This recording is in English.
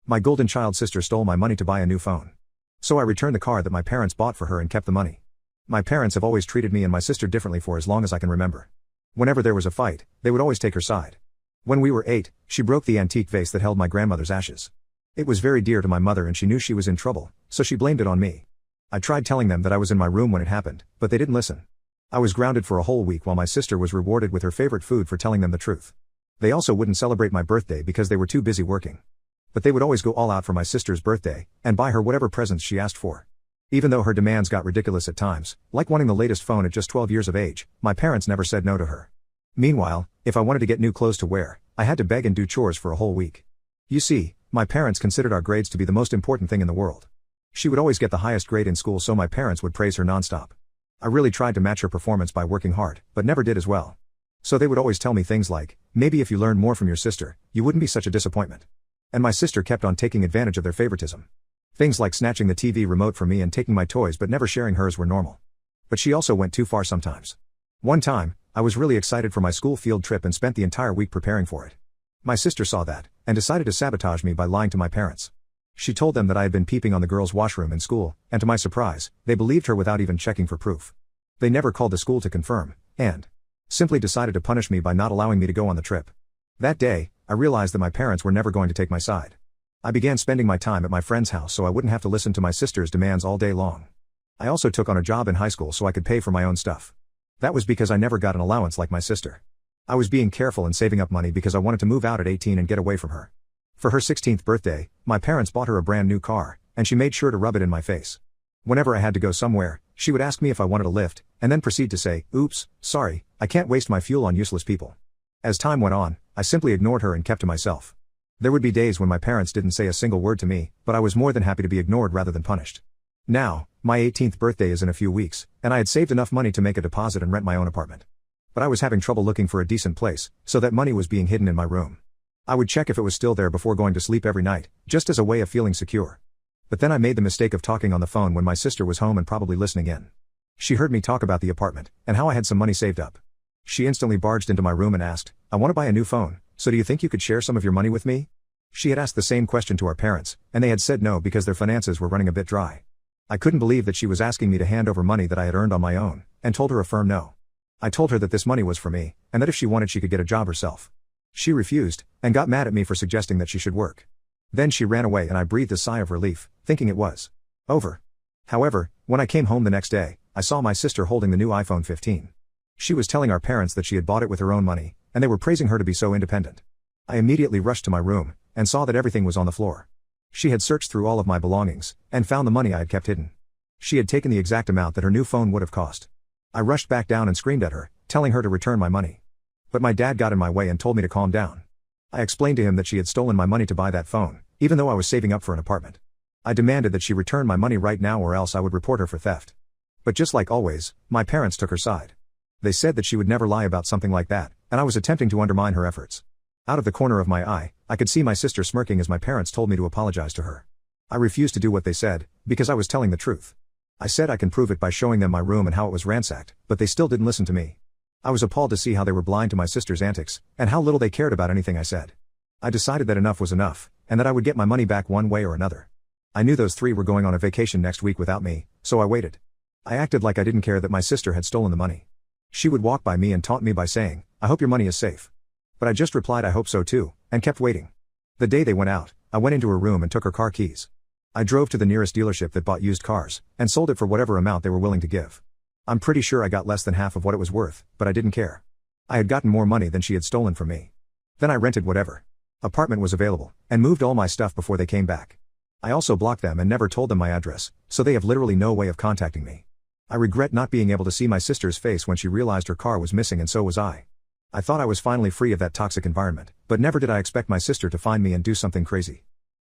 My golden child sister stole my money to buy a new phone. So I returned the car that my parents bought for her and kept the money. My parents have always treated me and my sister differently for as long as I can remember. Whenever there was a fight, they would always take her side. When we were 8, she broke the antique vase that held my grandmother's ashes. It was very dear to my mother and she knew she was in trouble, so she blamed it on me. I tried telling them that I was in my room when it happened, but they didn't listen. I was grounded for a whole week while my sister was rewarded with her favorite food for telling them the truth. They also wouldn't celebrate my birthday because they were too busy working. But they would always go all out for my sister's birthday, and buy her whatever presents she asked for. Even though her demands got ridiculous at times, like wanting the latest phone at just 12 years of age, my parents never said no to her. Meanwhile, if I wanted to get new clothes to wear, I had to beg and do chores for a whole week. You see, my parents considered our grades to be the most important thing in the world. She would always get the highest grade in school, so my parents would praise her nonstop. I really tried to match her performance by working hard, but never did as well. So they would always tell me things like, maybe if you learned more from your sister, you wouldn't be such a disappointment. And my sister kept on taking advantage of their favoritism. Things like snatching the TV remote from me and taking my toys but never sharing hers were normal. But she also went too far sometimes. One time, I was really excited for my school field trip and spent the entire week preparing for it. My sister saw that, and decided to sabotage me by lying to my parents. She told them that I had been peeping on the girls' washroom in school, and to my surprise, they believed her without even checking for proof. They never called the school to confirm, and simply decided to punish me by not allowing me to go on the trip. That day, I realized that my parents were never going to take my side. I began spending my time at my friend's house so I wouldn't have to listen to my sister's demands all day long. I also took on a job in high school so I could pay for my own stuff. That was because I never got an allowance like my sister. I was being careful and saving up money because I wanted to move out at 18 and get away from her. For her 16th birthday, my parents bought her a brand new car, and she made sure to rub it in my face. Whenever I had to go somewhere, she would ask me if I wanted a lift, and then proceed to say, "Oops, sorry, I can't waste my fuel on useless people." As time went on, I simply ignored her and kept to myself. There would be days when my parents didn't say a single word to me, but I was more than happy to be ignored rather than punished. Now, my 18th birthday is in a few weeks, and I had saved enough money to make a deposit and rent my own apartment. But I was having trouble looking for a decent place, so that money was being hidden in my room. I would check if it was still there before going to sleep every night, just as a way of feeling secure. But then I made the mistake of talking on the phone when my sister was home and probably listening in. She heard me talk about the apartment, and how I had some money saved up. She instantly barged into my room and asked, "I want to buy a new phone, so do you think you could share some of your money with me?" She had asked the same question to our parents, and they had said no because their finances were running a bit dry. I couldn't believe that she was asking me to hand over money that I had earned on my own, and told her a firm no. I told her that this money was for me, and that if she wanted she could get a job herself. She refused, and got mad at me for suggesting that she should work. Then she ran away and I breathed a sigh of relief, thinking it was over. However, when I came home the next day, I saw my sister holding the new iPhone 15. She was telling our parents that she had bought it with her own money, and they were praising her to be so independent. I immediately rushed to my room, and saw that everything was on the floor. She had searched through all of my belongings, and found the money I had kept hidden. She had taken the exact amount that her new phone would have cost. I rushed back down and screamed at her, telling her to return my money. But my dad got in my way and told me to calm down. I explained to him that she had stolen my money to buy that phone, even though I was saving up for an apartment. I demanded that she return my money right now or else I would report her for theft. But just like always, my parents took her side. They said that she would never lie about something like that, and I was attempting to undermine her efforts. Out of the corner of my eye, I could see my sister smirking as my parents told me to apologize to her. I refused to do what they said, because I was telling the truth. I said I can prove it by showing them my room and how it was ransacked, but they still didn't listen to me. I was appalled to see how they were blind to my sister's antics, and how little they cared about anything I said. I decided that enough was enough, and that I would get my money back one way or another. I knew those three were going on a vacation next week without me, so I waited. I acted like I didn't care that my sister had stolen the money. She would walk by me and taunt me by saying, "I hope your money is safe." But I just replied I hope so too, and kept waiting. The day they went out, I went into her room and took her car keys. I drove to the nearest dealership that bought used cars, and sold it for whatever amount they were willing to give. I'm pretty sure I got less than half of what it was worth, but I didn't care. I had gotten more money than she had stolen from me. Then I rented whatever apartment was available, and moved all my stuff before they came back. I also blocked them and never told them my address, so they have literally no way of contacting me. I regret not being able to see my sister's face when she realized her car was missing, and so was I. I thought I was finally free of that toxic environment, but never did I expect my sister to find me and do something crazy.